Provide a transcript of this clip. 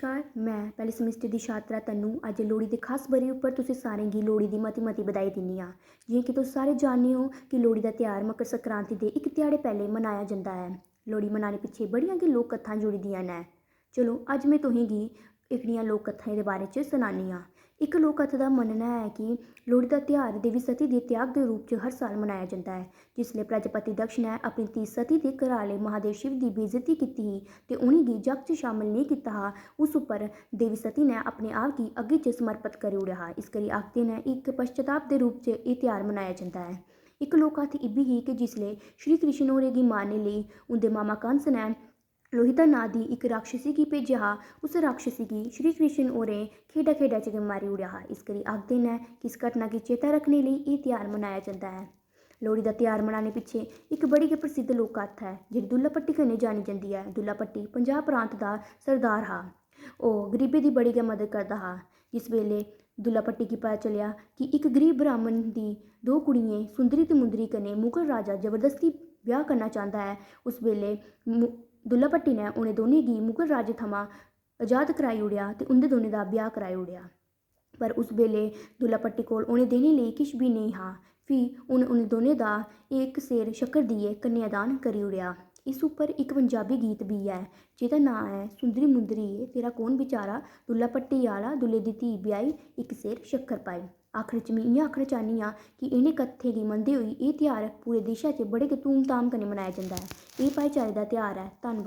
नमस्कार। मैं पहले सेमेस्टर की छात्रा तन्नू अज लोहड़ी के खास बरे उपर तुसें सारें की लोहड़ी की मती मती बधाई दिन्नी आं। जि'यां कि तुस सारे जानने हो कि लोहड़ी का त्यौहार मकर संक्रांति के एक ध्याड़े पहले मनाया जाता है। लोहड़ी मनाने पिछे बड़ियां गै लोक कत्थां जुड़ी दियां न। चलो अज मैं तुसेंगी एह्कड़ियां लोक कत्थाएं दे बारे च सनानी आं। इक लोक कत्थ दा मनना है कि लोहड़ी का त्यौहार देवी सती के त्याग के रूप च हर साल मनाया जाता है। जिसलै प्रजापति दक्ष ने अपनी धी सती के घर आह्ले महादेव शिव की बेइज्जती की ते उ'नेंगी जग च शामल नेईं कीता हा, उस उप्पर देवी सती ने अपने आप गी अग्गी च समर्पित करी ओड़ेआ हा। इस करी आखदे न इक पश्चाताप के रूप च एह् त्यौहार मनाया जंदा है। इक लोक कत्थ इब्बी ही कि जिसलै श्री कृष्ण होरें गी मारने लेई उं'दे मामा कंस ने लोहिता नांऽ दी इक राक्षसी गी भेजेआ हा, उस राक्षसी गी श्री कृष्ण होरें खेढा खेढा च गै मारी ओड़ेआ हा। इस करी आखदे न कि इस घटना गी चेता रक्खने लेई एह् त्यौहार मनाया जंदा है। लोहड़ी का त्यौहार मनाने पिछे इक बड़ी गै प्रसिद्ध लोक कत्थ है जेह्ड़ी दुल्ला भट्टी कन्नै जानी जंदी है। दुल्ला भट्टी पंजाब प्रांत दा सरदार हा। ओह् गरीबें दी बड़ी गै मदद करदा हा। जिस बेल्लै दुल्ला भट्टी गी पता चलेआ कि इक गरीब ब्राह्मण दी दो कुड़ियें सुंदरी ते मुंदरी कन्नै मुगल राजा जबरदस्ती ब्याह करना चांह्दा है, उस बेल्लै दुल्ला भट्टी ने उ'नें दोनें गी मुगल राजे थमां आजाद कराई ओड़ेआ ते उं'दे दोनें दा ब्याह कराई ओड़ेआ। पर उस बेल्लै दुल्ला भट्टी कोल उ'नें देने लेई किश बी नेईं हा। फ्ही उ'नें दोनें दा इक सेर शक्कर देइयै कन्यादान करी ओड़ेआ। इस उप्पर इक पंजाबी गीत बी ऐ जेह्दा नांऽ ऐ सुंदरी मुंदरी तेरा कौन बिचारा, दुल्ला भट्टी आह्ला दुल्ले दी धी ब्याही इक सेर शक्कर पाई। आखिर च में इ'यां आखना चाह्न्नी आं कि इ'नें कत्थें गी मनदे होई एह् त्यौहार पूरे देशा च बड़े गै धूम धाम कन्नै मनाया जंदा ऐ। एह् भाईचारे दा त्यौहार ऐ। धन्नबाद।